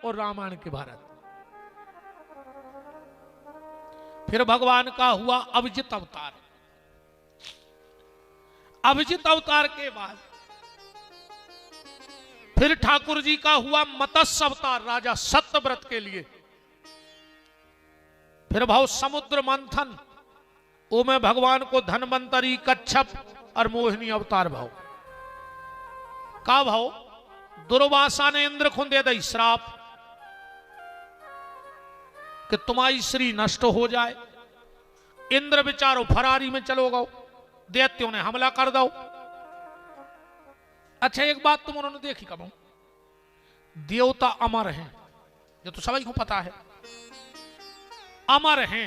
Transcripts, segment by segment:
और रामायण के भारत। फिर भगवान का हुआ अभिजित अवतार। अभिजित अवतार के बाद फिर ठाकुर जी का हुआ मत्स्य अवतार राजा सत्यव्रत के लिए। फिर भाव समुद्र मंथन, वो में भगवान को धनवंतरी, कच्छप और मोहिनी अवतार भाव। का भाव? दुर्वासा ने इंद्र को दे दी श्राप कि तुम्हारी श्री नष्ट हो जाए। इंद्र बेचारो फरारी में चलो गो, दैत्यों ने हमला कर दो। अच्छा एक बात तुम उन्होंने देखी कब? देवता अमर हैं, ये तो सभी को पता है, अमर हैं।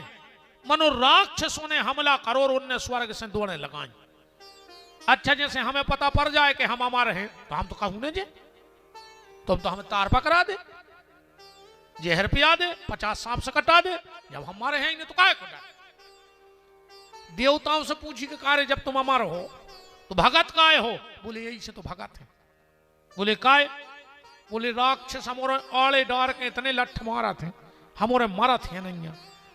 मनो राक्षसों ने हमला करो और उनने स्वर्ग से दौड़े लगाई। अच्छा जैसे हमें पता पड़ जाए कि हम अमर हैं तो हम तो कहूं जे तुम तो हमें तार पकड़ा दे, जहर पिया दे, 50 सांप से कटा दे। जब हम हमारे हैं तो काय कटा? देवताओं से पूछी कि कार्य जब तुम अमर हो तो भगत काय हो? बोले यही से तो भगत है। बोले काय? बोले राक्षस हमारे आड़े डार के इतने लठ मारा थे, हमारे मारा थे नहीं,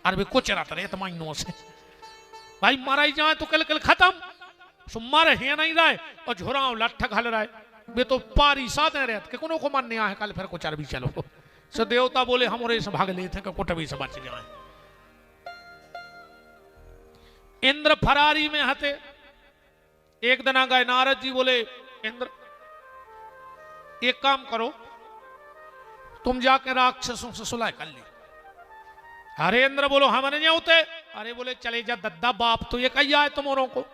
अरे वे कुछ रहा थे तमाइनों से। भाई मारा ही जाए तो कल कल खत्म, सो मारे है नहीं रहे और झुराव लठ घल रहा है। वे तो पारी साथ रहते कि को मन नहीं आए कल फिर कुछ भी चलो। सो देवता बोले हमारे से भाग लेते कि कुछ भी से बच जाए। इंद्र फरारी में हते। एक दिन आ गए नारद जी, बोले इंद्र एक काम करो, तुम जाके राक्षसों से सुलह कर ली। अरे इंद्र बोलो हम नहीं होते। अरे बोले चले जा दद्दा, बाप तो एक ही आए तुम्हारों को,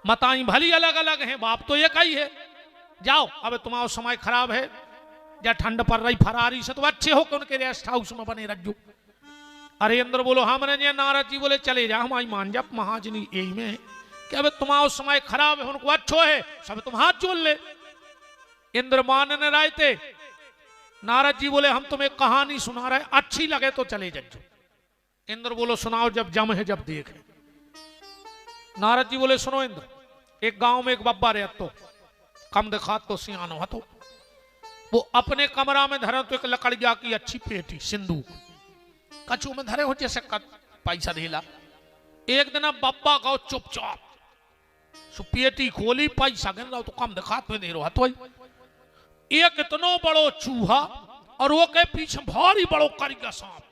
मताई भली अलग अलग हैं, बाप तो एक ही है। जाओ अब तुम्हारा समय खराब है, या ठंड पड़ रही फरारी से तो अच्छे हो कि उनके रेस्ट हाउस में बने रखो। अरे इंद्र बोलो हमने नहीं। नारद जी बोले चले जा, हमारी मान जा महाजनी यही में है कि अब तुम्हारा समय खराब है, उनको अच्छो है, सब तुम हाथ जोड़ ले। इंद्र मानने रहे थे। नारद जी बोले हम तुम्हें कहानी सुना रहे, अच्छी लगे तो चले जाओ। इंद्र बोलो सुनाओ, जब जम है जब देख है। नारद जी बोले सुनो इंद्र, एक गांव में एक बब्बा रहे तो कम दिखा तो सियानो हतो। वो अपने कमरा में धरे तो एक लकड़िया की अच्छी पेटी सिंदूक कछू में धरे हो जैसे पैसा ढीला। एक दिन बब्बा गाओ चुपचाप पेटी खोली, पैसा गिन रहा तो कम दिखा तो दे रहा। तो एक इतनो बड़ो चूहा और वो के पीछे भारी बड़ो करिया सांप।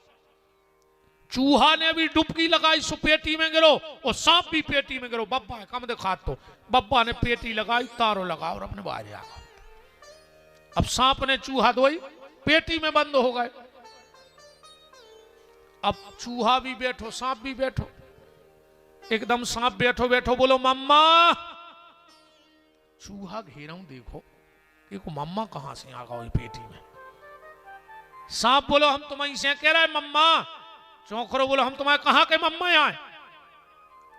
चूहा ने भी डुबकी लगाई, सो पेटी में गिरो और सांप भी पेटी में गिरो। बब्बा है कम दिखा तो बब्बा ने पेटी लगाई, तारो लगा और अपने बाहर आ गया। अब सांप ने चूहा धोई, पेटी में बंद हो गए। अब चूहा भी बैठो, सांप भी बैठो। एकदम सांप बैठो बैठो बोलो मम्मा। चूहा घेराऊ देखो कि मम्मा कहां से आ गई पेटी में। सांप बोलो हम तुम्हारी से कह रहे हैं मम्मा। चौखरो बोलो हम तुम्हारे कहा के मम्मा आए।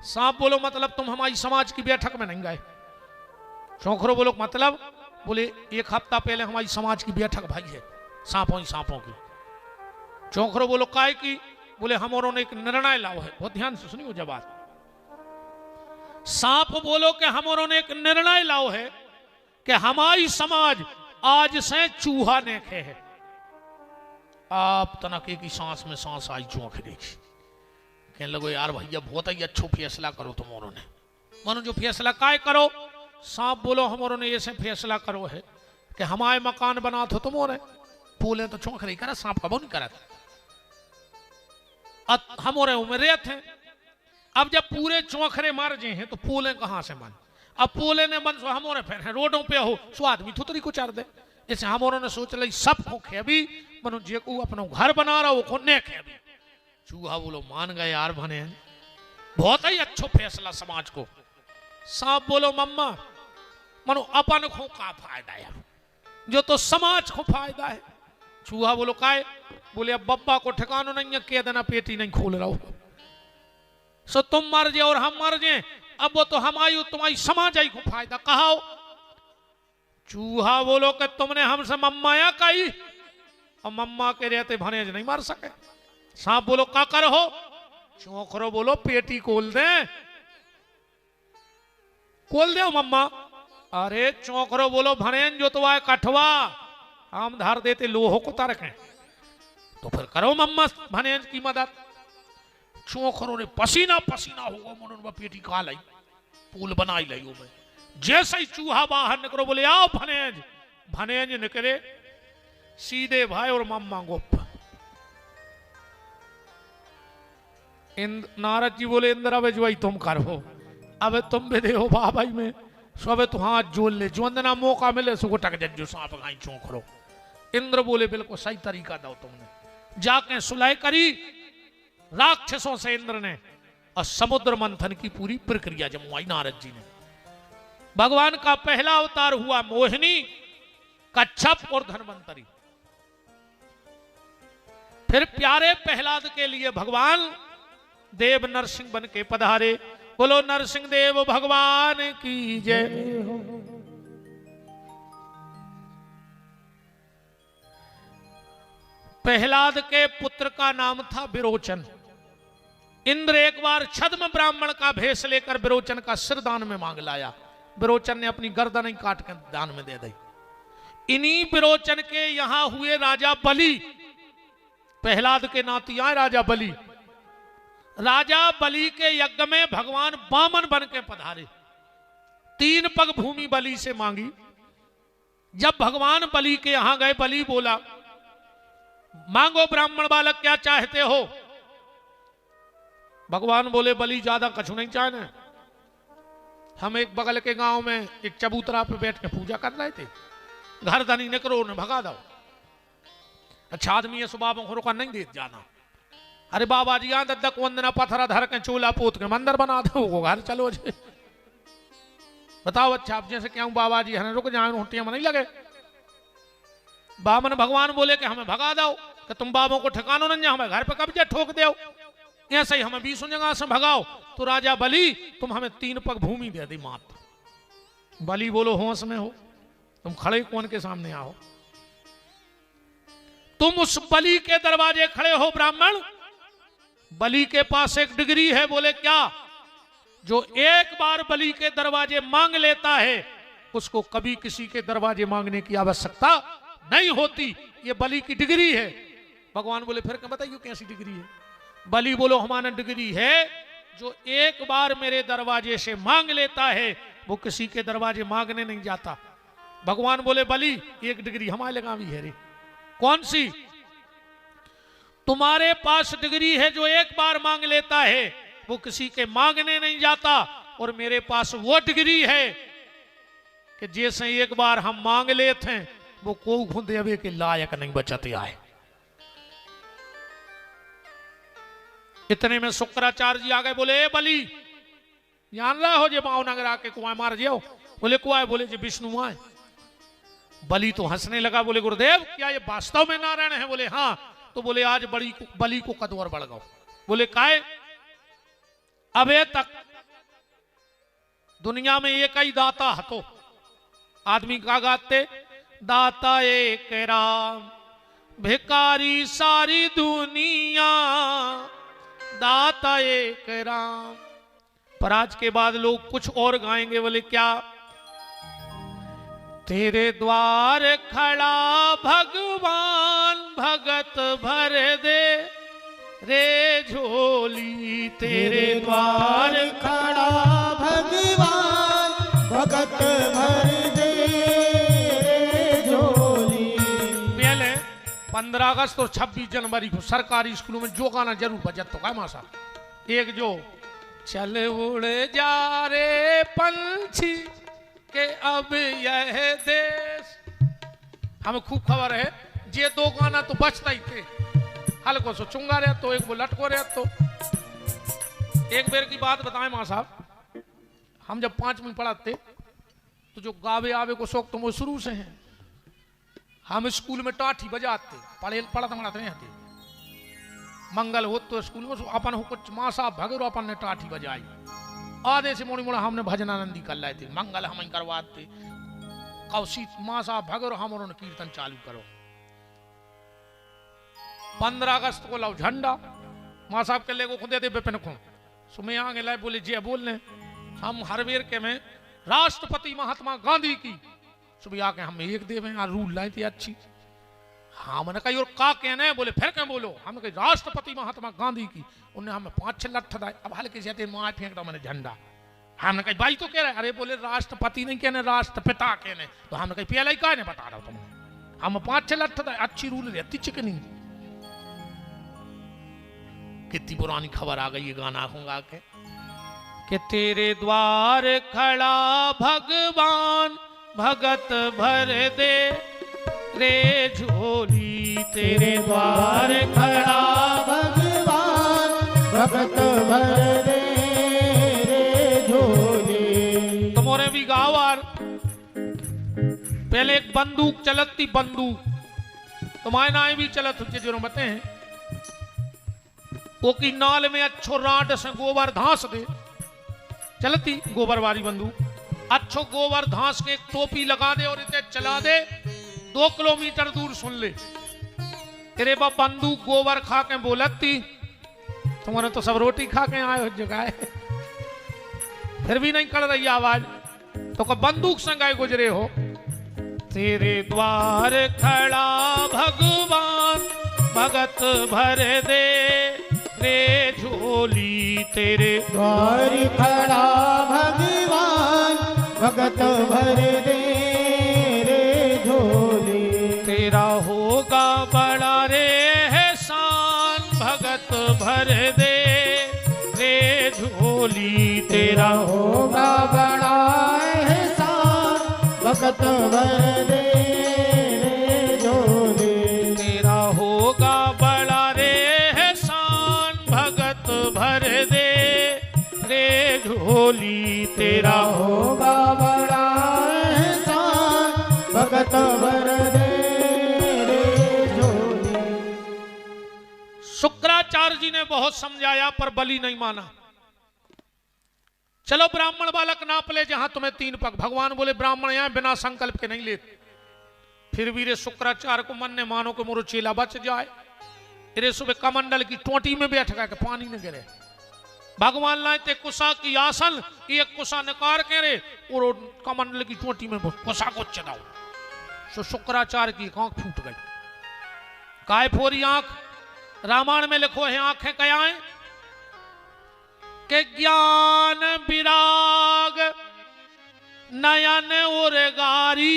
सांप बोलो मतलब तुम हमारी समाज की बैठक में नहीं गए। चौखरो बोलो मतलब? बोले एक हफ्ता पहले हमारी समाज की बैठक भाई है सांपों की। चौखरो बोलो काय की? बोले हमारों ने एक निर्णय लाओ है। बहुत ध्यान से सुनियो जब बात। सांप बोलो कि हमारों ने एक निर्णय लाओ है कि हमारी समाज आज से चूहा ने खे है। आप तनके की सांस में सांस आई चौंक देखी। कहने लगो यार भैया बहुत ही अच्छा फैसला करो तुम्हारों ने। मानो जो फैसला काय करो? सांप बोलो हमारों ने ऐसे फैसला करो है कि हमारे मकान बना तो तुम्हारे फूले तो चौंक रही करा, सांप का वो नहीं करा। हमारे उम्र रहते हैं। अब जब पूरे चौखरे मर जाए हैं तो पोले कहां से मन? अब पोले ने मन सो हमारे फिर है रोडों पे हो सो आदमी थुतरी को चार दे। जैसे हमारों ने सोच ली सबको खेबी, मनो जे को अपना घर बना रहा वो ने खेबी। चूहा बोलो मान गए यार बने, बहुत ही अच्छा फैसला समाज को। सांप बोलो मम्मा मनो अपन को का फायदा है, जो तो समाज को फायदा है। चूहा बोलो काय? बोले अब बब्बा को ठिकानो नहीं है, कह देना पेटी नहीं खोल रहा हो। सो तुम मर जाए और हम मर जाए, अब वो तो हमारी तुम्हारी समाज आई को फायदा कहा। चूहा बोलो कि तुमने हमसे मम्माया कही और मम्मा के रहते भनेज नहीं मार सके। सांप बोलो का कर हो? चौखरो बोलो पेटी खोल दे, खोल दे मम्मा। अरे चौखरो बोलो भनेन जो तो आए कठवा हम धर देते लोहो को तरक है। तो फिर करो मम्मा भनेज की मदद। चोखरों ने पसीना पसीना होगा मनोन पेटी का लाई पुल बनाई लाई में। जैसे ही चूहा बाहर निकलो बोले आओ भनेज। भनेज निकले सीधे भाई और मम्मा गोप। नारद जी बोले इंद्र अब जो तुम करो, अब तुम भी दे भा भाई में सब तू हाथ जोड़ ले, जो अंदना मौका मिले सो टक जज जो सांप गाई चौंकरो। इंद्र बोले बिल्कुल सही तरीका दो तुमने। जाके सुलह करी राक्षसों से इंद्र ने और समुद्र मंथन की पूरी प्रक्रिया जमवाई नारद जी ने। भगवान का पहला अवतार हुआ मोहिनी, कच्छप और धन्वंतरी। फिर प्यारे प्रहलाद के लिए भगवान देव नरसिंह बन के पधारे। बोलो नरसिंह देव भगवान की जय। प्रहलाद के पुत्र का नाम था विरोचन। इंद्र एक बार छद्म ब्राह्मण का भेष लेकर विरोचन का सिर दान में मांग लाया। विरोचन ने अपनी गर्दन ही काट कर दान में दे दी। इन्हीं विरोचन के यहां हुए राजा बलि, प्रहलाद के नाती आए राजा बलि। राजा बलि के यज्ञ में भगवान वामन बन के पधारे। 3 पग भूमि बलि से मांगी। जब भगवान बलि के यहां गए, बलि बोला मांगो ब्राह्मण बालक क्या चाहते हो। भगवान बोले बलि ज्यादा कछु नहीं चाहने, हम एक बगल के गांव में एक चबूतरा पे बैठ के पूजा कर रहे थे, घर धनी निकलो ने भगा दो। अच्छा आदमी ये सुबह में का नहीं देख जाना। अरे बाबा जी यहाँ दद्दक वंदना पत्थरा धर के चूल्हा पोत के मंदिर बना दो घर चलो जी। बताओ अच्छा आप जैसे क्या बाबा जी है रुक जाए रोटियां में नहीं लगे। बामन भगवान बोले कि हमें भगा दो कि तुम बाबों को ठिकानो नहीं, हमें घर पे कब्जे ठोक दो, ऐसे ही हमें 20 जगह से भगाओ। तो राजा बलि तुम हमें 3 पग भूमि दे दी मात्र। बलि बोलो होश में हो, तुम खड़े कौन के सामने आओ। तुम उस बलि के दरवाजे खड़े हो ब्राह्मण। बलि के पास एक डिग्री है। बोले क्या? जो एक बार बलि के दरवाजे मांग लेता है उसको कभी किसी के दरवाजे मांगने की आवश्यकता नहीं होती। ये बलि की डिग्री है। भगवान बोले फिर क्या बताइए कैसी डिग्री है। बलि बोलो हमारा डिग्री है जो एक बार मेरे दरवाजे से मांग लेता है वो किसी के दरवाजे मांगने नहीं जाता। भगवान बोले बलि एक डिग्री हमारे लगा भी है रे। कौन सी? तुम्हारे पास डिग्री है जो एक बार मांग लेता है वो किसी के मांगने नहीं जाता, और मेरे पास वो डिग्री है कि जैसे एक बार हम मांग लेते हैं वो को खुद देवे के लायक नहीं बचते आए। इतने में शुक्राचार्य जी आ गए। बोले ए बलि जान रहा हो जे भावनगर आके कुआं मार जाओ। बोले कुआं? बोले जी विष्णु आए। बलि तो हंसने लगा। बोले गुरुदेव क्या ये वास्तव में नारायण है? बोले हाँ। तो बोले आज बलि को कदवर बढ़ गओ। बोले काहे? अबे तक दुनिया में एक ही दाता हतो। आदमी का गाते दाता एक राम, भिकारी सारी दुनिया, दाता एक राम। पर आज के बाद लोग कुछ और गाएंगे। बोले क्या? तेरे द्वार खड़ा भगवान, भगत भर दे रे झोली। तेरे द्वार खड़ा भगवान, भगत भर दे रे झोली। पहले 15 अगस्त और 26 जनवरी को सरकारी स्कूलों में जो गाना जरूर बजत तो का मासा एक जो चल उड़ जा रे पंछी के अब यह देश। हमें खूब खबर है ये 2 गाना तो बचता ही थे। हल्को सो चुंगा रहे तो एक वो लटको रहे तो। एक बेर की बात बताएं मां साहब, हम जब 5वीं पढ़ाते तो जो गावे आवे को शौक तो वो शुरू से है। हम स्कूल में टाठी बजाते, पढ़ते नहीं आते। मंगल हो तो स्कूल में अपन हो कुछ मां साहब भगरो अपन ने टाठी बजाई। आधे से मोड़ी मोड़ा हमने भजन आनंदी कर लाए थे। मंगल हम करवाते कौशी मां साहब भगरो हम उन्होंने कीर्तन चालू करो। 15 अगस्त को लाओ झंडा। मां साहब के ले को खुदे दे बेपन को सुमे आगे लाए। बोले जी बोलने हम हर वेर के में राष्ट्रपति महात्मा गांधी की सुबह आके हम एक देवे रूल लाए थे अच्छी। हाँ मैंने कही और का कहने बोले फिर क्या बोलो हम कही राष्ट्रपति महात्मा गांधी की उन्हें हमें 5-6 लठ दाए अब हल्के से मार फेंक दो मैंने झंडा हमने कही भाई तो कह रहे अरे बोले राष्ट्रपति नहीं कहने राष्ट्रपिता कहने तो हमने कही पहले ही कहा बता रहा हूं तुम हम 5-6 लठ दाए अच्छी रूल रहती चिकनी कितनी पुरानी खबर आ गई ये गाना होगा कि तेरे द्वार खड़ा भगवान भगत भर दे रे झोली तेरे द्वार खड़ा भगवान भगत भर दे रे झोली। तुम्हारे भी गावार पहले एक बंदूक चलत थी बंदूक तुम्हारे नाए भी चलत हुए जो बते हैं वो की नाल में अच्छो राट से गोबर धांस दे चलती गोबर वाली बंदूक अच्छो गोबर धांस के एक टोपी लगा दे और इसे चला दे 2 किलोमीटर दूर सुन ले तेरे बाप बंदूक गोबर खा के बोलती तुम्हारे तो सब रोटी खा के आए हो जगह फिर भी नहीं कर रही आवाज तो कब बंदूक संगाए गुजरे हो तेरे द्वार खड़ा भगवान भगत भर दे रे झोली तेरे द्वार खड़ा भगवान भगत भर दे रे झोली। तेरा होगा बड़ा रे एहसान भगत भर दे रे झोली तेरा होगा बड़ा एहसान भगत भर दे रे झोली। तेरा होगा बड़ा रे एहसान भगत भर दे रे झोली तेरा होगा बड़ा एहसान भगत भर दे रे झोली। शुक्राचार्य जी ने बहुत समझाया पर बलि नहीं माना चलो ब्राह्मण बालक नाप ले जहां तुम्हें 3 पग भगवान बोले ब्राह्मण यहां बिना संकल्प के नहीं लेते फिर भी रे शुक्राचार्य को मन ने मानो कि मोरो चेला बच जाए रे सुबह कमंडल की टोटी में बैठ गया कि पानी न गिरे भगवान लाते कुशा की आसन एक कुशा नकार के रे और कमंडल की टोटी में कुशा को चलाओ सो शुक्राचार्य की आंख फूट गई काय फोरी आंख रामायण में लिखो है आंखें क्या है के ज्ञान विराग नयन और गारी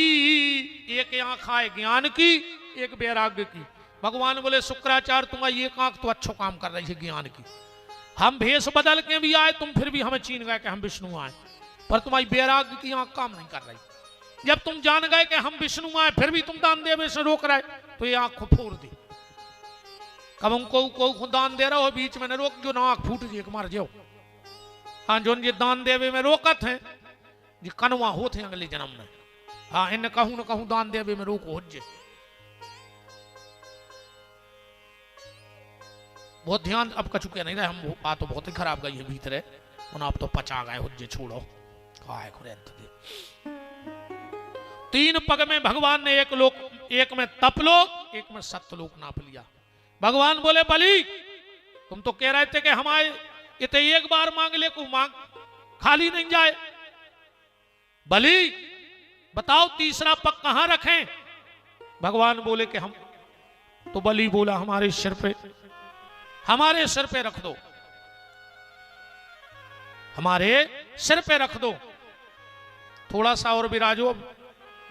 एक आंख आए ज्ञान की एक वैराग्य की भगवान बोले शुक्राचार्य तुम्हारी एक आंख तो अच्छा काम कर रही है ज्ञान की हम भेष बदल के भी आए तुम फिर भी हमें चीन गए कि हम विष्णु आए पर तुम्हारी वैराग्य की आंख काम नहीं कर रही जब तुम जान गए कि हम विष्णु आए फिर भी तुम दान देवे से रोक रहे तो ये आंख को फोड़ दी कब हमको दान दे रहा हो बीच में न रोक जो ना आंख फूट जी मार जाओ हाँ जो ये दान देवे में रोकत है जी कनवा होते अगले जन्म में हाँ इन कहूं न कहूं दान देवे में रोक हो जे बहुत ध्यान अब कछु के नहीं रहे हम आ तो बहुत ही खराब गई है भीतर है आप तो पचा गए हो जे छोड़ो काय खुरे 3 पग में भगवान ने एक में तपलोक एक में सत्यलोक नाप लिया भगवान बोले बलि तुम तो कह रहे थे कि हमारे इतने एक बार मांग ले को मांग खाली नहीं जाए बलि बताओ तीसरा पग कहां रखें भगवान बोले कि हम तो बलि बोला हमारे सिर पे रख दो हमारे सिर पे रख दो थोड़ा सा और विराजो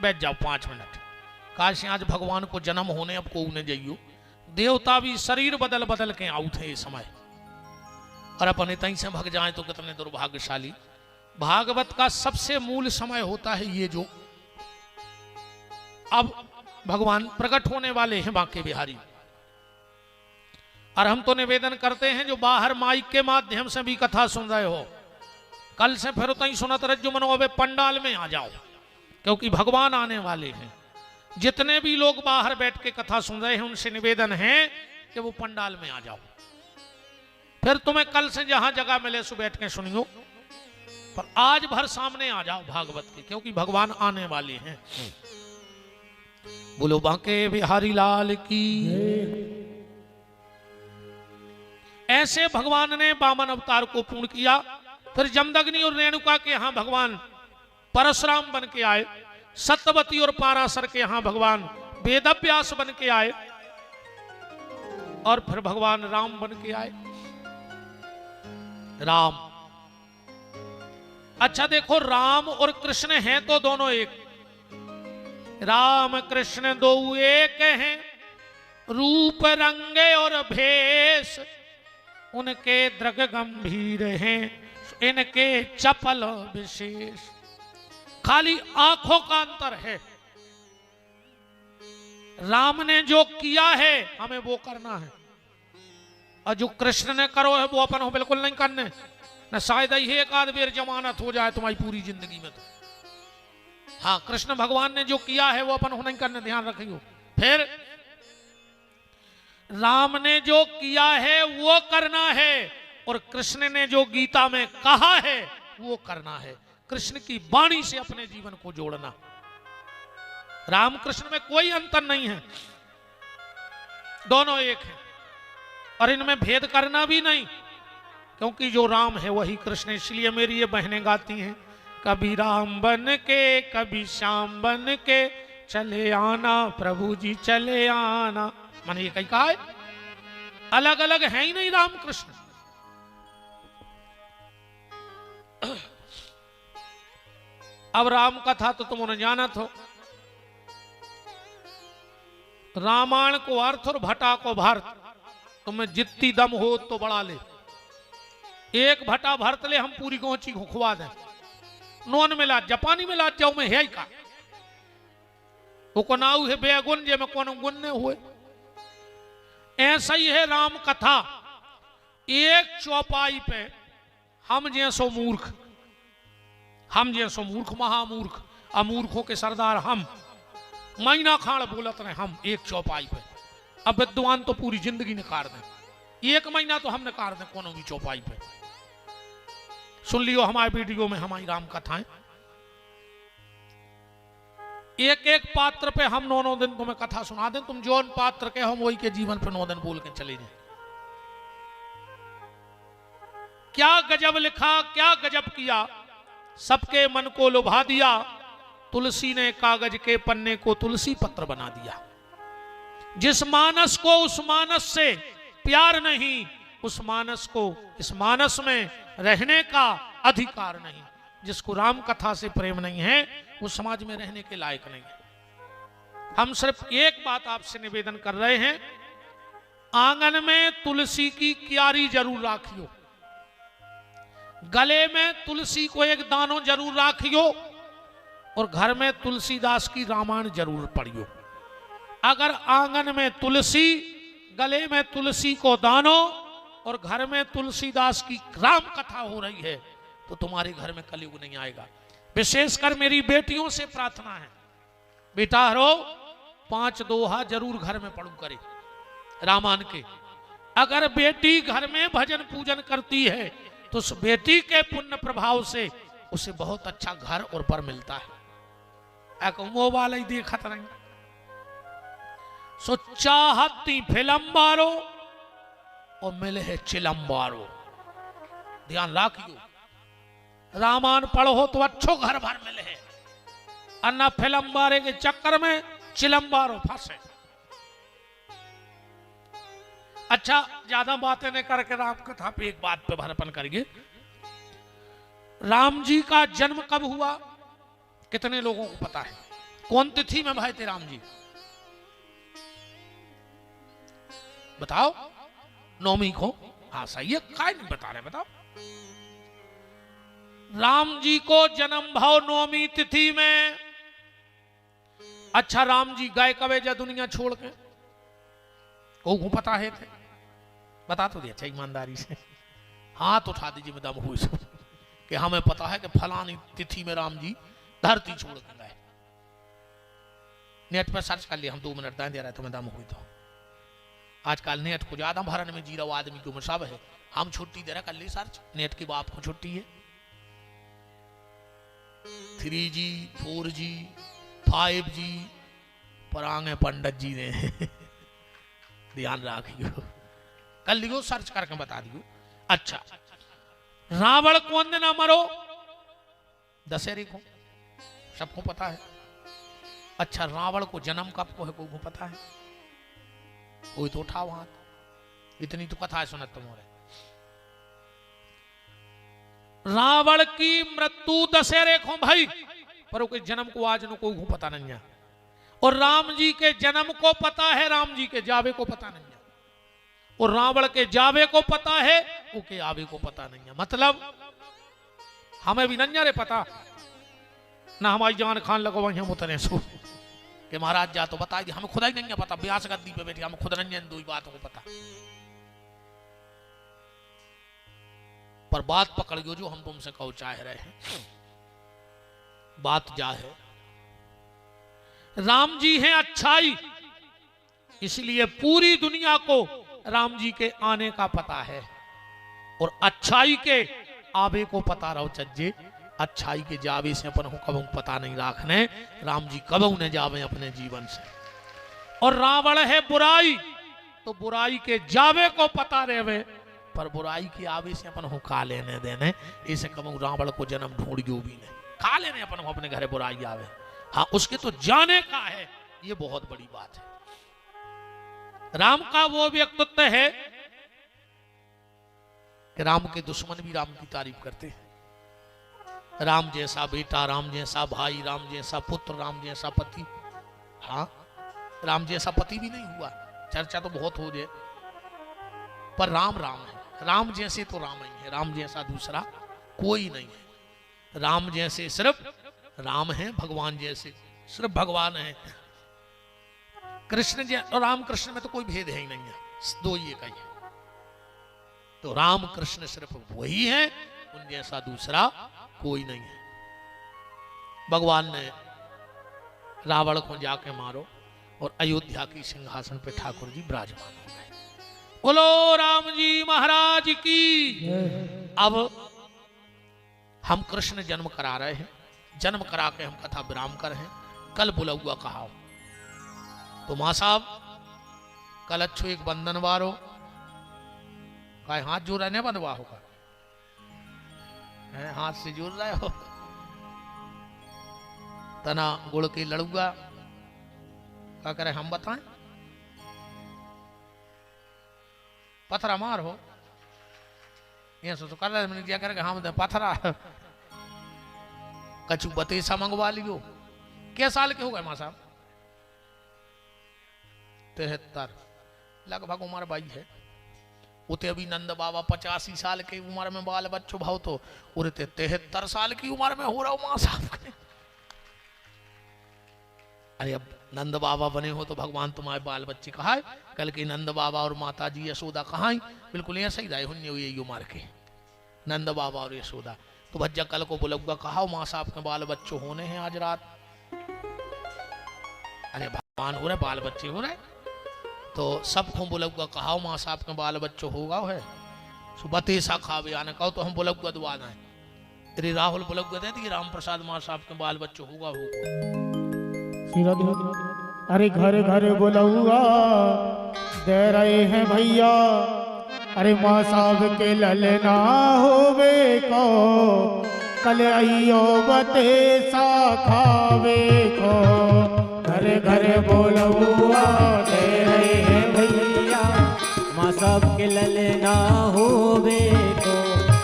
बैठ जाओ 5 मिनट काश आज भगवान को जन्म होने अब को उन्हें जाइयो देवता भी शरीर बदल बदल के आउ थे इस समय और अपने तई से भग जाए तो कितने दुर्भाग्यशाली भागवत का सबसे मूल समय होता है ये जो अब भगवान प्रकट होने वाले हैं बांके बिहारी और हम तो निवेदन करते हैं जो बाहर माइक के माध्यम से भी कथा सुन रहे हो कल से फिर तई सुनत रज्जु मनो अबे पंडाल में आ जाओ क्योंकि भगवान आने वाले हैं जितने भी लोग बाहर बैठ के कथा सुन रहे हैं उनसे निवेदन है कि वो पंडाल में आ जाओ फिर तुम्हें कल से जहां जगह मिले सो बैठ के सुनियो पर आज भर सामने आ जाओ भागवत के क्योंकि भगवान आने वाले हैं बोलो बांके बिहारी लाल की ऐसे भगवान ने वामन अवतार को पूर्ण किया फिर जमदग्नि और रेणुका के यहां भगवान परशुराम बन के आए सत्यवती और पाराशर के यहां भगवान वेदव्यास बन के आए और फिर भगवान राम बन के आए। राम, अच्छा देखो, राम और कृष्ण हैं तो दोनों एक। राम कृष्ण दो एक हैं, रूप रंगे और भेष उनके दृग गंभीर हैं, इनके चपल विशेष। खाली आंखों का अंतर है। राम ने जो किया है हमें वो करना है, और जो कृष्ण ने करो है वो अपन हो बिल्कुल नहीं करने। न शायद ही एक आध बेर जमानत हो जाए तुम्हारी पूरी जिंदगी में तो। हाँ, कृष्ण भगवान ने जो किया है वो अपन हो नहीं करने, ध्यान रखियो। फिर राम ने जो किया है वो करना है, और कृष्ण ने जो गीता में कहा है वो करना है। कृष्ण की वाणी से अपने जीवन को जोड़ना। राम कृष्ण में कोई अंतर नहीं है, दोनों एक हैं, और इनमें भेद करना भी नहीं, क्योंकि जो राम है वही कृष्ण। इसलिए मेरी ये बहनें गाती हैं, कभी राम बन के कभी श्याम बन के चले आना प्रभु जी चले आना। माने ये कहीं कहा है, अलग अलग है ही नहीं राम कृष्ण। अब राम कथा तो तुमने जाना हो, रामायण को अर्थ और भटा को भारत। तुम्हें जितनी दम हो तो बढ़ा ले, एक भटा भरत ले, हम पूरी गोची को खुआ दें। नॉन मिला जापानी मिला जाओ में है का वो को नाउ है बेगुन जे में कौन गुण ने हुए। ऐसा ही है राम कथा, एक चौपाई पे हम जैसो मूर्ख, हम जैसो मूर्ख महामूर्ख, अमूर्खों के सरदार हम, महीना खाड़ बोलत रहे हम एक चौपाई पे। अब विद्वान तो पूरी जिंदगी निकाल दें, एक महीना तो हम निकाल दें कोनो भी चौपाई पे। सुन लियो हमारे वीडियो में हमारी राम कथाएं, एक एक पात्र पे हम 9 दिन तुम्हें कथा सुना दें। तुम जो पात्र के हम वही के जीवन पे 9 दिन बोल के चले जाए। क्या गजब लिखा, क्या गजब किया, सबके मन को लुभा दिया। तुलसी ने कागज के पन्ने को तुलसी पत्र बना दिया। जिस मानस को उस मानस से प्यार नहीं, उस मानस को इस मानस में रहने का अधिकार नहीं। जिसको राम कथा से प्रेम नहीं है वो समाज में रहने के लायक नहीं है। हम सिर्फ एक बात आपसे निवेदन कर रहे हैं, आंगन में तुलसी की क्यारी जरूर राखियो, गले में तुलसी को एक दानो जरूर राखियो, और घर में तुलसीदास की रामायण जरूर पढ़ियो। अगर आंगन में तुलसी, गले में तुलसी को दानो और घर में तुलसीदास की राम कथा हो रही है तो तुम्हारे घर में कलयुग नहीं आएगा। विशेषकर मेरी बेटियों से प्रार्थना है, बेटा रो 5 दोहा जरूर घर में पढ़ू करे रामायण के। अगर बेटी घर में भजन पूजन करती है तो उस बेटी के पुण्य प्रभाव से उसे बहुत अच्छा घर और बर मिलता है। एक मोबाइल ही देखत नहीं, सो चाहती फिल्म बारो और मिले है चिलम बारो। ध्यान रखियो, रामायण पढ़ो तो अच्छो घर भर मिले है, अन्ना फिल्म बारे के चक्कर में चिलम बारो फंसे। अच्छा, ज्यादा बातें नहीं करके राम कथा पे एक बात पे भरपन करेंगे। राम जी का जन्म कब हुआ कितने लोगों को पता है? कौन तिथि में भाई थे राम जी? बताओ। 9वीं को? हाँ सही है, काय नहीं बता रहे, बताओ। राम जी को जन्म भाव 9वीं तिथि में। अच्छा, राम जी गए कबे जा दुनिया छोड़ के? को पता है थे? बता तो दिया अच्छा ईमानदारी से। हाथ उठा दीजिए मैं दम हुई कि हमें पता है कि फलानी तिथि में राम जी धरती छोड़ के गए। नेट पर सर्च कर लिया हम, 2 मिनट दे रहे तुम्हें दम हुई तो। आजकल नेट को ज्यादा भरने में जी रहा आदमी की उम्र सब है। हम छुट्टी दे रहे, कर ली सर्च, नेट की बाप को छुट्टी है। 3G 4G 5G पर आगे पंडित जी ने ध्यान रखियो, कर लियो सर्च करके बता दियो। अच्छा, रावण कौन दिन मरो? दशहरे को, सबको पता है। अच्छा रावण को जन्म कब को है कोई पता है? कोई तो उठाओ हाथ। इतनी तो कथा है सुनत तुम्हारे। रावण की मृत्यु दशहरे को भाई, पर कोई जन्म को आज न कोई पता नहीं है। और राम जी के जन्म को पता है, राम जी के जावे को पता नहीं है। और रावण के जावे को पता है, उके आवे को पता नहीं है। मतलब हमें भी नहीं रे पता ना, हमारी जान खान लगो वही हम उतरे सो कि महाराज जा तो बता दी, हमें खुदा ही नहीं है पता। ब्यास गद्दी पे बैठी हमें खुद नहीं है दो बातों को पता। पर बात पकड़ गयो जो हम तुमसे कहो चाह रहे हैं। बात जा है, राम जी हैं अच्छाई, इसलिए पूरी दुनिया को राम जी के आने का पता है। और अच्छाई के आवे को पता रहो चज्जे, अच्छाई के जावे से अपन को कबू पता नहीं राखने। राम जी कबू ने जावे अपने जीवन से। और रावण है बुराई, तो बुराई के जावे को पता रहे, पर बुराई के आवे से अपन को खा लेने देने। इसे कबू रावण को जन्म ढूंढियो भी नहीं, खा लेने अपन को अपने घर बुराई आवे। हाँ उसके तो जाने का है, ये बहुत बड़ी बात है। राम का वो व्यक्तित्व है कि राम के दुश्मन भी राम की तारीफ करते हैं। राम जैसा बेटा, राम जैसा भाई, राम जैसा पुत्र, राम जैसा पति। हाँ राम जैसा पति भी नहीं हुआ, चर्चा तो बहुत हो जाए, पर राम राम है। राम जैसे तो राम ही है, राम जैसा दूसरा कोई नहीं है। राम जैसे सिर्फ राम है, भगवान जैसे सिर्फ भगवान है। कृष्ण और राम कृष्ण में तो कोई भेद है ही नहीं है, दो ही एक ही है। तो राम कृष्ण सिर्फ वही है, उन जैसा दूसरा कोई नहीं है। भगवान ने रावण को जाके मारो और अयोध्या की सिंहासन पे ठाकुर जी विराजमान हो गए। बोलो राम जी महाराज की। अब हम कृष्ण जन्म करा रहे हैं, जन्म करा के हम कथा विराम कर हैं। कल बुला हुआ कहा तो मां साहब कल अच्छो एक बंधन वारो का हाथ जोड़ रहे बनवा होगा, हाथ से जोड़ रहे हो तना गुड़ के लड़ुआ क्या करे हम बताएं। पथरा मार हो ये सो कर रहे मैंने क्या करे हम पथरा कछु बतेसा मंगवा लियो। क्या साल के हो गए मां साहब? 73 लगभग उम्र भाई है। उते अभी नंद बाबा 85 साल की उम्र में बाल बच्चों भाव तो उड़ते 73 साल की उम्र में हो रहा हूं मां साहब के। अरे अब नंद बाबा बने हो तो भगवान तुम्हारे बाल बच्चे कहा है, कल के नंद बाबा और माता जी यशोदा कहा है, बिल्कुल ऐसा ही रहे हुई यही उम्र के नंद बाबा और यशोदा। तो भज्जा कल को बुलगुआ कहा मां साहब के बाल बच्चों होने हैं आज रात। अरे भगवान हो रहे बाल बच्चे हो रहे तो सबको बुलगुआ कहा मां साहब के बाल बच्चों होगा है बतेसा खावे आने कहो तो हम बुलगुआ दुआना है। अरे राहुल बुलगुआ दे दी राम प्रसाद मां साहब के बाल बच्चों होगा अरे घर घर बुलौआ दे रहे हैं भैया। अरे माँ साहब के ललना होवे को कल आइयो बतेसा खावे को। घर घर बुलौआ दे रहे हैं भैया। माँ साहब के ललना होवे को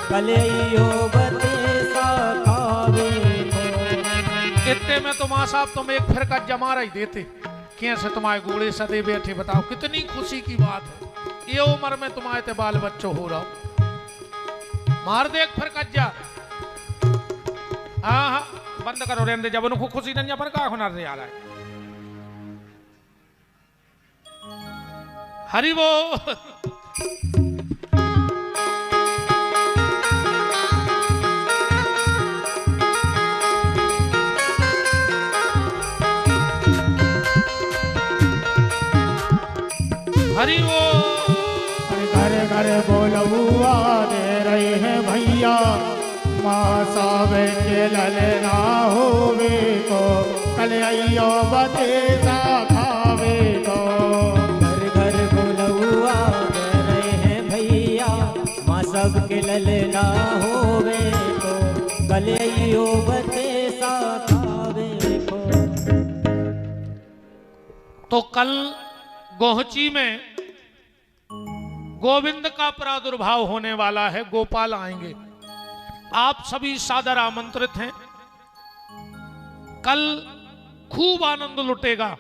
कल आइयो बतेसा खावे को। इतने में तो मां साहब तुम एक फिर का जमा रही देते कैसे तुम्हारे घोड़े सदे बैठे। बताओ कितनी खुशी की बात है, ये उम्र में तुम्हारे ते बाल बच्चों हो रहा हो। मार दे एक फिर कज्जा। हाँ हाँ बंद करो रहने जब उनको खुशी नहीं पर का होना आ रहा है। हरि वो हरि वो घर घर बुलौआ दे रहे हैं भैया। माँ साहब के ललना होवे को कल आइयो बतेसा खावे को। घर घर बुलौआ दे रहे हैं भैया। माँ साहब के ललना होवे को कल आइयो बतेसा खावे को। तो कल गोहची में गोविंद का प्रादुर्भाव होने वाला है, गोपाल आएंगे, आप सभी सादर आमंत्रित हैं। कल खूब आनंद लुटेगा,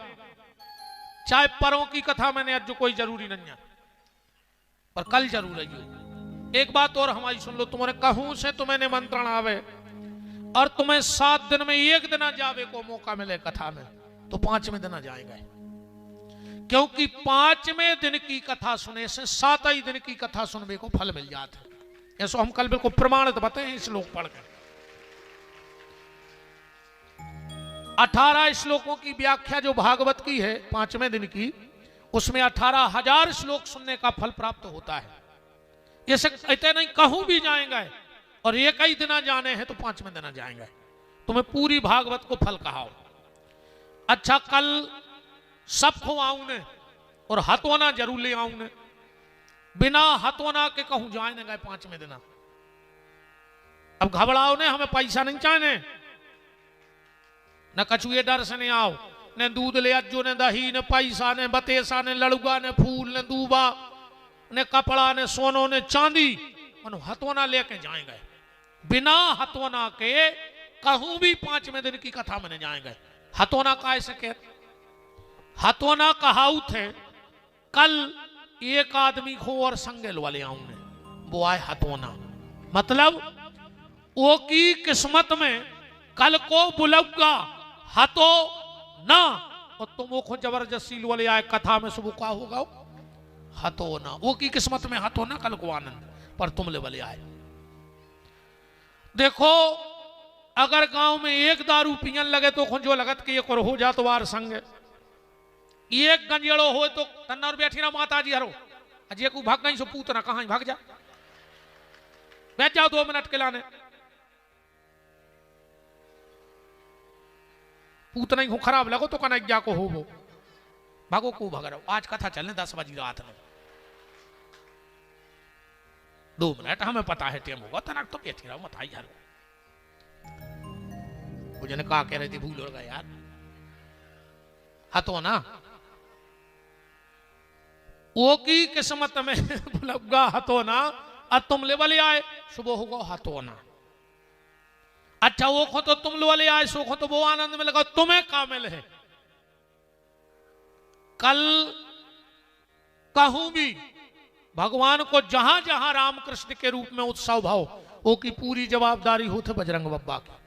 चाहे परों की कथा मैंने आज जो कोई जरूरी नहीं है, पर कल जरूर है। एक बात और हमारी सुन लो, तुम्हारे कहूं से तुम्हें निमंत्रण आवे और तुम्हें 7 दिन में 1 दिन जावे को मौका मिले कथा में, तो 5वें दिन जाएगा, क्योंकि 5वें दिन की कथा सुने से 7 ही दिन की कथा सुनने को फल मिल जाता है। ऐसा हम कल बिल्कुल प्रमाणित बताए श्लोक पढ़कर। 18 श्लोकों की व्याख्या जो भागवत की है 5वें दिन की, उसमें 18,000 श्लोक सुनने का फल प्राप्त होता है। ये इतने नहीं, कहूं भी जाएंगे और एक ही दिन जाने हैं तो 5वें दिन जाएंगे, तुम्हें पूरी भागवत को फल कहा। अच्छा, कल सबको आऊं ने और हथोना जरूर ले आऊं ने, बिना हथोना के कहूं जाने गए 5वें दिन। अब घबराओ ने, हमें पैसा नहीं चाहिए, न कछुए डर से नहीं आओ, ने दूध ले अज्जो, ने दही, ने पैसा, ने बतेसा, ने लड़ुआ, ने फूल, ने दूबा, ने कपड़ा, ने सोनो, ने चांदी, मनो हथोना लेके जाएंगे। बिना हथोना के कहूं भी 5वें दिन की कथा में जाएंगे। हथोना का ऐसे कह, हथोना कहाऊ थे, कल एक आदमी को और संगेल वाले आऊं ने, वो आए हथोना, मतलब वो की किस्मत में कल को बुलौगा हतो ना, और तुम वो को जबरदस्ती वाले आए कथा में सुबह का होगा हतो ना, वो की किस्मत में हतो ना कल को आनंद, पर तुम ले वाले आए। देखो, अगर गांव में एक दारू पियन लगे तो जो लगत कि एक और हो जा तो वार संग, एक गंजेड़ो हो तो तन्ना और बैठी ना माता जी हरो, अजय को भाग गई सो पूतना कहां भाग जा, बैठ जाओ 2 मिनट के लाने, पूतना ही खराब लगो तो कन्हैया को हो वो भागो को भाग रहा। आज कथा चलने 10 बजे रात में, 2 मिनट हमें पता है टेम होगा, तनक तो बैठी रहो मत आई यार, मुझे ने कहा कह रही थी भूल हो गया यार, हतो ना वो की किस्मत में लगा हतो ना, और तुम ले वाले आए सुबह होगा हतो ना। अच्छा, वो को तो तुम वाले आए, सो को तो वो आनंद में लगा, तुम्हें कामिल है। कल कहूं भी भगवान को जहां जहां रामकृष्ण के रूप में उत्सव भाव, वो की पूरी जवाबदारी होते बजरंग बब्बा की।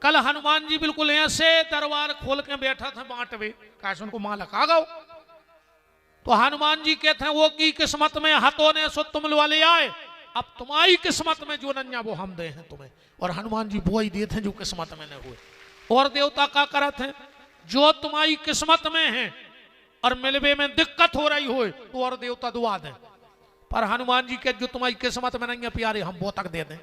कल हनुमान जी बिल्कुल ऐसे दरबार खोल के बैठा था बांटवे, काश उनको मां लगा गो, तो हनुमान जी कहते हैं वो की किस्मत में हतो ने सो तुम वाले आए, अब तुम्हारी किस्मत में जो नन्या वो हम दे हैं तुम्हें, और हनुमान जी वो ही देते हैं जो किस्मत में न हुए। और देवता का करत है, जो तुम्हारी किस्मत में है और मिलवे में दिक्कत हो रही हो तो और देवता दुआ दें, पर हनुमान जी के जो तुम्हारी किस्मत में नहीं है प्यारे हम वो तक दे दें।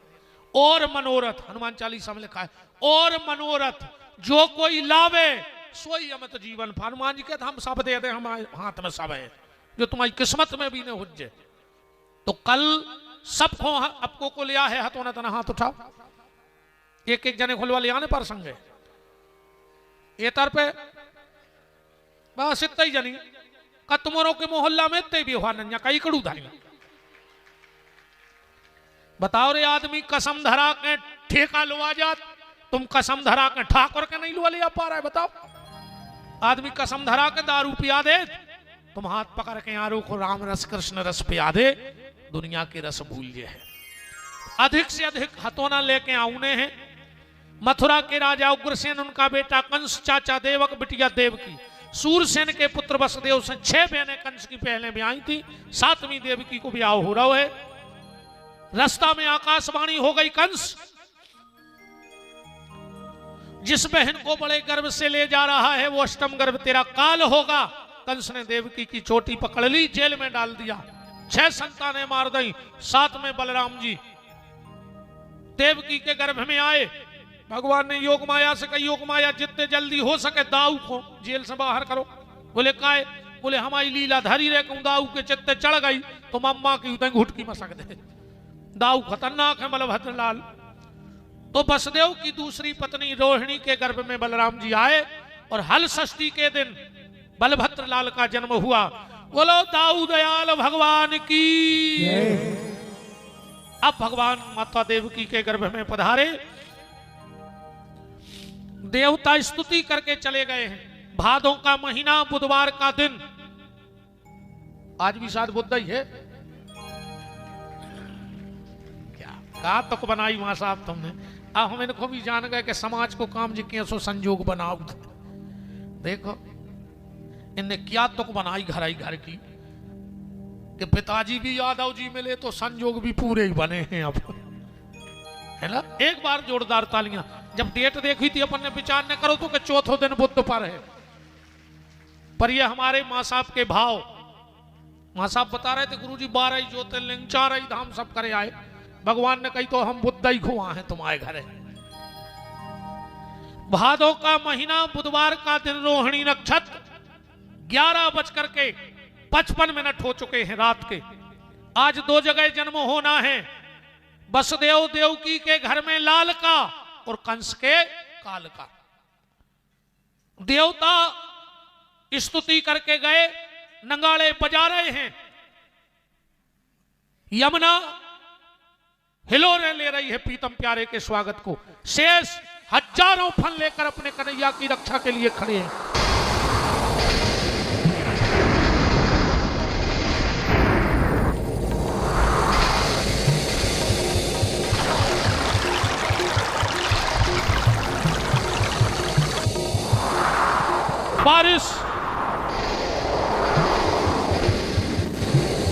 और मनोरथ, हनुमान चालीसा में लिखा है, और मनोरथ जो कोई लावे सोई हमें तो जीवन, हनुमान जी कहते हम सब दे दें, हमारे हाथ में सब है, जो तुम्हारी किस्मत में भी न हुज्जे। तो कल सबको आपको को लिया है हथों ने तना हाथ उठाओ, एक एक जने खुलवा लिया पर संगे ये तर पे बस इतना ही जनी कतमोरों के मोहल्ला में इतने भी हुआ नन्या कई कड़ू धारी। बताओ रे आदमी कसम धरा के ठेका लुआ जात, तुम कसम धरा के ठाकुर के नहीं लुआ लिया पा रहा है। बताओ, आदमी कसम धरा के दारू पिया दे, तुम हाथ पकड़ के यारों को राम रस कृष्ण रस पिया दे, दुनिया के रस भूलिए है। अधिक से अधिक हथोना लेके आउने हैं। मथुरा के राजा उग्रसेन, उनका बेटा कंस, चाचा देवक, बिटिया देवकी, सूरसेन के पुत्र वसुदेव से 6 बहनें कंस की पहले ब्याही थी, 7वीं देवकी को ब्याह हो रहा है। रास्ता में आकाशवाणी हो गई, कंस जिस बहन को बड़े गर्भ से ले जा रहा है वो अष्टम गर्भ तेरा काल होगा। कंस ने देवकी की चोटी पकड़ ली, जेल में डाल दिया, 6 संतानें मार दी। 7 में बलराम जी देवकी के गर्भ में आए। भगवान ने योग माया से कही, योग माया जितने जल्दी हो सके दाऊ को जेल से बाहर करो। बोले काहे? बोले हमारी लीला धरी रहे कहूं दाऊ के चित्ते चढ़ गई तो मम्मा की उतनी घुटकी मसक दे। दाऊ खतरनाक है बलभद्र लाल। तो वसुदेव की दूसरी पत्नी रोहिणी के गर्भ में बलराम जी आए और हल षष्ठी के दिन बलभद्र लाल का जन्म हुआ। बोलो दाऊ दयाल भगवान की। अब भगवान माता देवकी के गर्भ में पधारे, देवता स्तुति करके चले गए हैं। भादों का महीना, बुधवार का दिन, आज भी शायद बुध ही है क्या? कहा तक बनाई वहां साहब तुमने। अब हम इनको भी जान गए कि समाज को काम जी के सो संजोग बनाओ। देखो इनने क्या तुक बनाई घर आई घर की कि पिताजी भी यादव जी मिले तो संजोग भी पूरे ही बने हैं अब, है ना। एक बार जोरदार तालियां। जब डेट देखी थी अपन ने विचार न करो तो कि चौथो दिन बुध पर है, पर ये हमारे माँ साहब के भाव। माँ साहब बता रहे थे गुरुजी 12 ज्योतिर्लिंग 4 धाम सब करे आए। भगवान ने कही तो हम बुद्ध ही खुआ हैं तुम्हारे घर। भादों का महीना, बुधवार का दिन, रोहिणी नक्षत्र, 11:55 हो चुके हैं रात के। आज 2 जगह जन्म होना है, वसुदेव देवकी के घर में लाल का और कंस के काल का। देवता स्तुति करके गए, नगाड़े बजा रहे हैं, यमुना हिलोरे ले रही है पीतम प्यारे के स्वागत को। शेष हजारों फन लेकर अपने कन्हैया की रक्षा के लिए खड़े हैं। बारिश,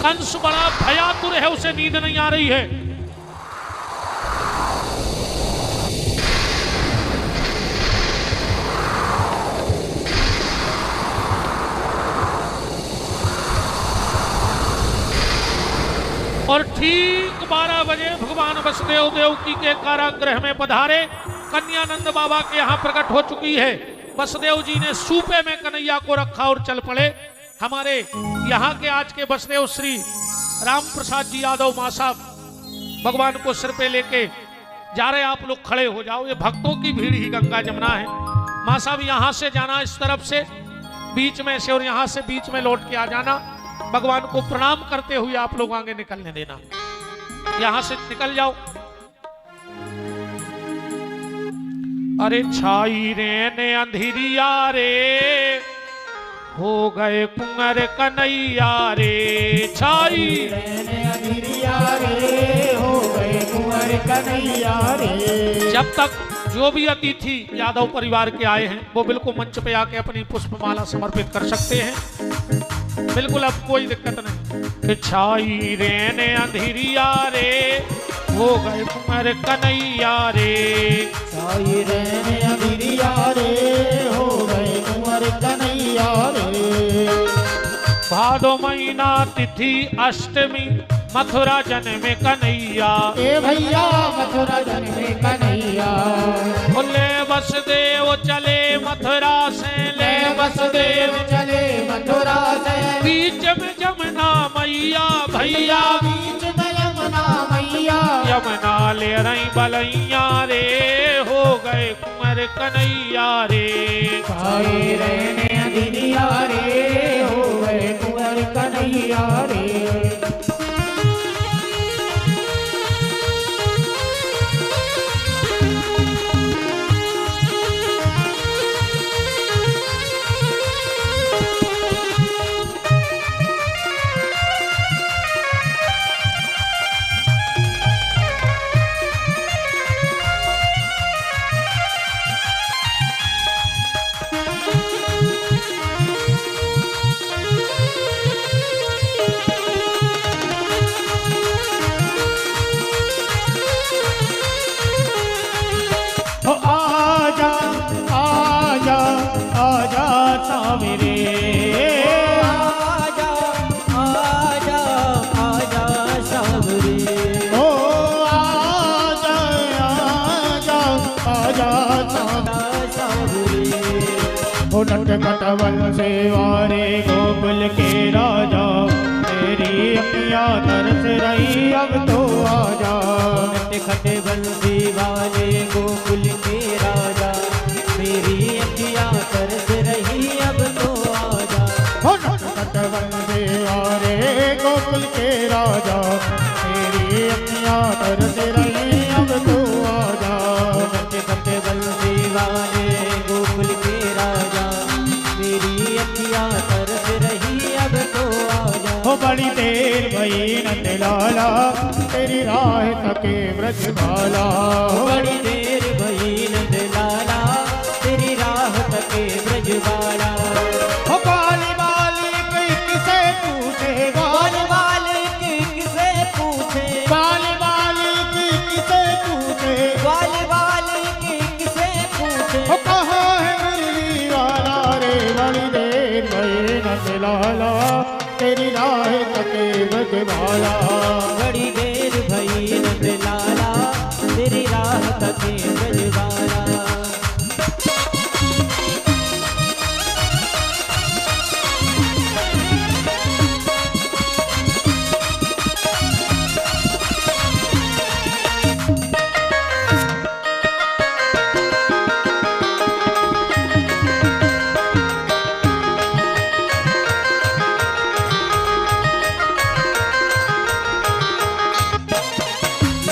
कंस बड़ा भयातुर है, उसे नींद नहीं आ रही है। और ठीक 12 बजे भगवान वसुदेव देवकी के कारागृह में पधारे। कन्यानंद बाबा के यहाँ प्रकट हो चुकी है। वसुदेव जी ने सूपे में कन्हैया को रखा और चल पड़े। हमारे यहाँ के आज के वसुदेव श्री राम प्रसाद जी यादव माँ साहब भगवान को सिर पे लेके जा रहे। आप लोग खड़े हो जाओ, ये भक्तों की भीड़ ही गंगा जमुना है। माँ साहब यहाँ से जाना, इस तरफ से बीच में से, और यहाँ से बीच में लौट के आ जाना। भगवान को प्रणाम करते हुए आप लोग आगे निकलने देना। यहां से निकल जाओ। अरे छाई रे ने अंधेरिया रे, हो गए कुंवर कन्हैया रे। छाई रे ने अंधेरिया रे, हो गए कुंवर कन्हैया रे। जब तक जो भी अतिथि यादव परिवार के आए हैं वो बिल्कुल मंच पे आके अपनी पुष्पमाला समर्पित कर सकते हैं, बिल्कुल अब कोई दिक्कत नहीं। छाई रे ने अंधेरिया रे, हो गए कुंवर कन्हैया रे। छाई रे ने अंधेरिया रे, हो गए कुंवर कन्हैया रे। भादो महीना तिथि अष्टमी, मथुरा जन्मे कन्हैया। ए भैया मथुरा जन्मे कन्हैया। बोले वसुदेव चले मथुरा से, ले वसुदेव चले मथुरा से। बीच में यमुना मैया भैया, बीच में यमुना मैया। यमुना ले रही बलैया रे, हो गए कुंवर कन्हैया रे। छाई रे ने अंधेरिया रे, हो गए कुंवर कन्हैया रे। कटवन से वारे गोकुल के राजा, तेरी अखियाँ तरस रही अब तो आजा। खटे बंसी वाले गोकुल के राजा, मेरी अखियाँ तरस रही अब तो आजा। गोकुल के राजा तेरी अखियां तरस रही अब तो आजा। बच्चे बच्चे बंसी वाले गोकुल के राजा मेरी अखियां तरस रही अब तो आजा। हो बड़ी देर भई नंद लाला तेरी राह तके ब्रजबाला। बड़ी देर भई नंद लाला तेरी राह तके ब्रजबाला। हो बाली बाली किसे पूछे बाली बाली किसे पूछे बाली बाली किसे पूछे बाली बाली किसे पूछे। हो कहाँ है मुरली वाला रे बड़ी देर भई नंद लाला तेरी राह तके ब्रजबाला। बड़ी देर भई नंद लाला तेरी राह तके ब्रजबाला।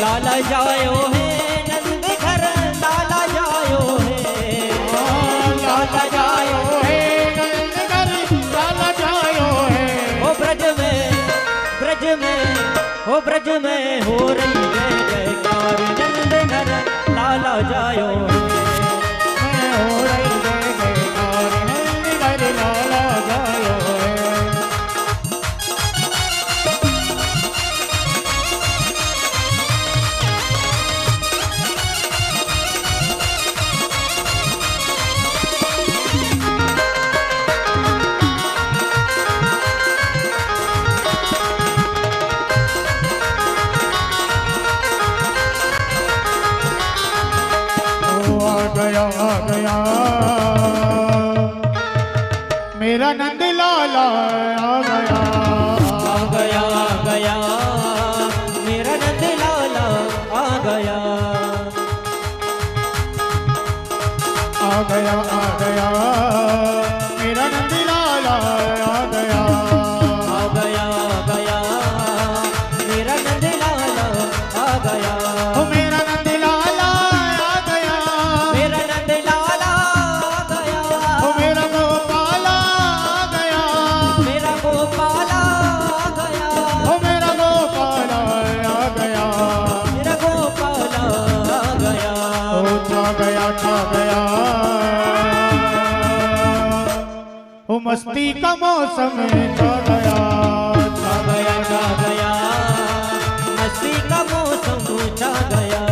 लाला जायो है नंद घर लाला जायो है। लाला जायो है नंद घर लाला जायो है। ओ ब्रज में हो रही जय जयकार नंद घर लाला जायो है। हो रही जय जयकार नंद घर लाला जायो है। आ गया मेरा नंद लाला आ गया। आ गया आ गया मेरा नंद लाला आ गया। आ गया आ गया मेरा नंद लाला आ गया। आ गया आ गया मेरा नंद लाला आ गया। ओ मेरा नंद लाला आ गया। मेरा नंद लाला आ गया। ओ मेरा गोपाला आ गया। मेरा गोपाला आ गया। ओ मेरा गोपाला आ गया। मेरा गोपाला आ गया। ओ छा गया ओ मस्ती का मौसम छा गया। छा गया मस्ती का मौसम छा गया।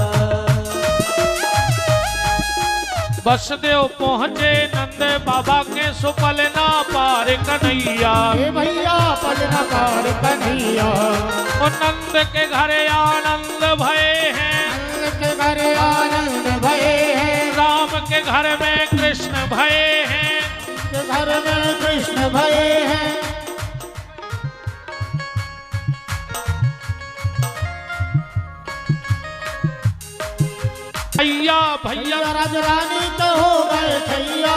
बसदेव पहुँचे नंद बाबा के सुपल ना पार कन्हैया। ए भैया पलना पार कन्हैया। और नंद के घर आनंद भये हैं। नंद के घर आनंद भये हैं। राम के घर में कृष्ण भये हैं। के घर में कृष्ण भये हैं। भैया भैया राजरानी तो हो गए भैया।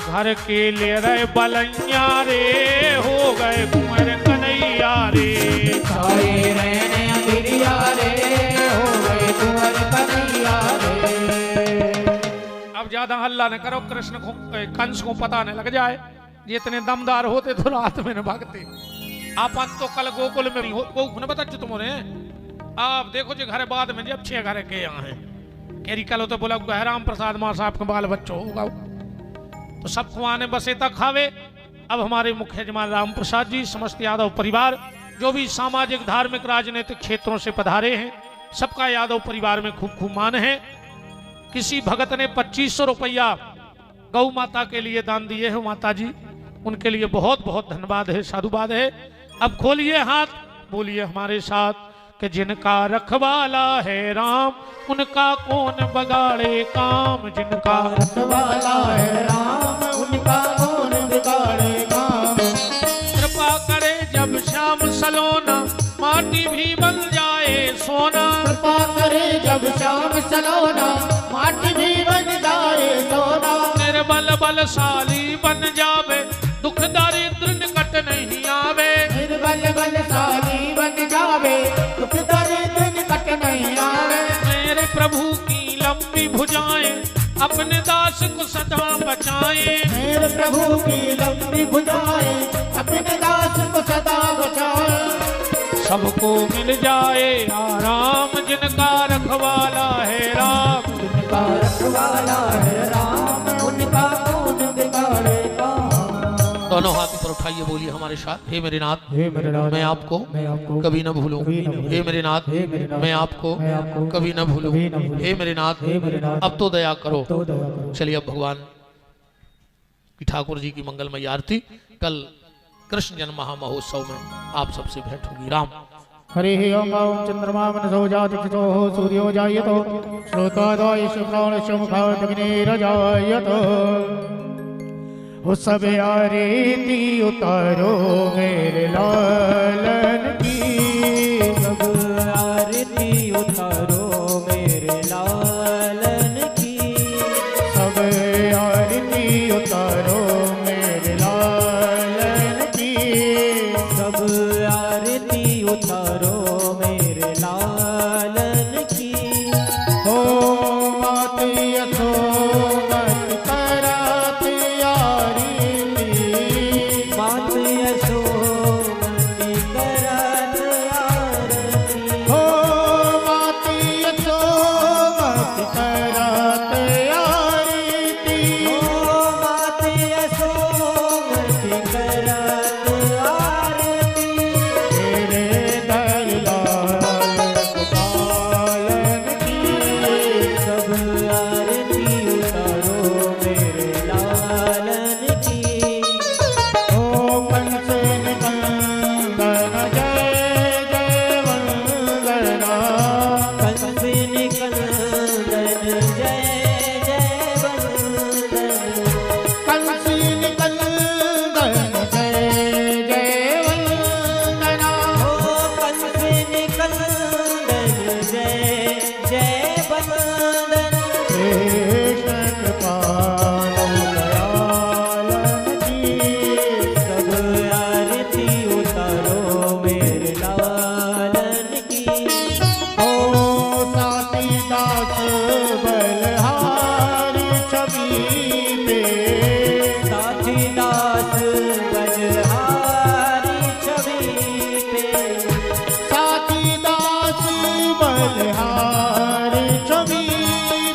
घर के ले रहे बलैया रे हो गए कुंवर कन्हैया रे। साए रहने अंधिरिया रे हो गए कुंवर कन्हैया रे। अब ज्यादा हल्ला न करो, कृष्ण को कंस को पता न लग जाए। ये इतने दमदार होते तो रात में न भागते। आपन तो कल गोकुल में हो को बता तुम्हारे आप देखो जो घर बाद में जब 6 घर के यहाँ है केरी कल तो बोला राम प्रसाद मां साहब का बाल बच्चों होगा तो सब खुआने बसे तक खावे। अब हमारे मुख्य जमान राम प्रसाद जी समस्त यादव परिवार जो भी सामाजिक धार्मिक राजनीतिक क्षेत्रों से पधारे हैं सबका यादव परिवार में खूब खूब मान है। किसी भगत ने 2500 रुपया गौ माता के लिए दान दिए हैं, माता जी उनके लिए बहुत बहुत धन्यवाद है, साधुवाद है। अब खोलिए हाथ, बोलिए हमारे साथ कि जिनका रखवाला है राम उनका कौन बगाड़े काम। जिनका रखवाला है राम उनका कौन बिगाड़े काम। कृपा करे जब श्याम सलोना माटी भी बन जाए सोना। कृपा करे जब श्याम सलोना माटी भी बन जाए सोना। निर्बल बलशाली बन जावे दुख दारिद्र निकट नहीं आवे। निर्बल बलशाली भुजाएं अपने दास को सदा बचाएं। मेरे प्रभु की लंबी भुजाएं अपने दास को सदा बचाए। सबको मिल जाए आराम जिनका रखवाला है राम। जिनका रखवाला है राम, उनका कौन बिगाड़ेगा। दोनों हाथ ऊपर उठाइए, बोलिए हमारे साथ। हे मेरे नाथ, हे मेरे नाथ, मैं आपको मैं आपको कभी न भूलूं। कभी न भूलूं। हे मेरे नाथ, हे मेरे नाथ, मैं आपको मैं आपको कभी न भूलूं। कभी न भूलूं। हे मेरे नाथ, हे मेरे नाथ, अब तो दया करो। तो दया करो। चलिए अब भगवान की ठाकुर जी की मंगलमय आरती कल कृष्ण जन्म महामहोत्सव में आप सबसे भेंट होगी। राम। हरि ओम चंद्रमा मनसो जातिक्षो सूर्यो जायतो श्रोतादयशु प्राणशु मुखादग्निरजायतो। उस सब आरती उतारो मेरे लालन की। सब आरती उतारो मेरे लालन की। सब आरती उतारो मेरे लालन की। सब आरती उतारो मेरे लालन की। हो मात यशोमत करत आरती। मात यशोमती करत आरती। हो मात यशोमत करत आरती। ओ मात यशोमती करत आरती। तेरे दरबार गोपालन की। सब आरती उतारो मेरे लालन की। ओ कंस निकंदन जय जय वंदना। कंस निकंदन जय जय वंदन। कंस निकंदन जय जय वंदना। ओ कंस निकंदन जय जय वंदन। कृष्ण कृपाल दयालन की। सब आरती उतारो मेरे लालन की। ओ साथी दास बलहारी छवि पे। साथी दास बलहारी छवि पे। साथी दास बलहारी छवि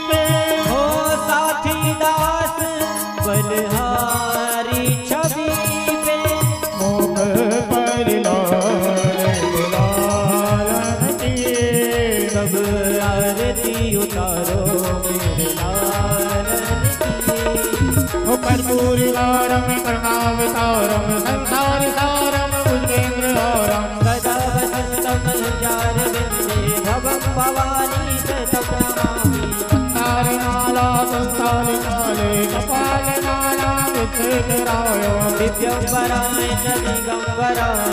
पे। ओ साथी दास बलहारी छवि पे। मुख पर लालन की। सब आरती उतारो मेरे लालन की। ओ कर्पूर गारम करुणावतारम संसार सारम भुजगेन्द्रहारम। सदा वसन्तं हृदयारविन्दे भवं भवानी शतप्रणमामि। तारनाला संस्थालिकाले कपालनाला विचित्राय। दिव्यंबराय च दिगंबराय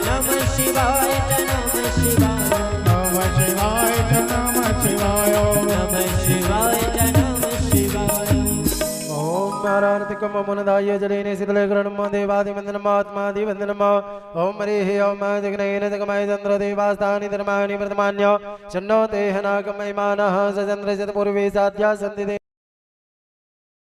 नमः शिवाय च नमः शिवाय। नमः शिवाय च नमः शिवाय। नमः शिवाय च नमः शिवाय। ओम पारार्तिकम मुनदाय जलेने शीतले ग्रणम देवादि वंदनम आत्मादि वंदनम। ओम हरिः ओम जगनैन जगमय चंद्र देवास्तानि धर्माणि वर्तमान्य शन्नो ते हनाकमयमानः सचन्द्र शतपूर्वे साध्या सन्ति।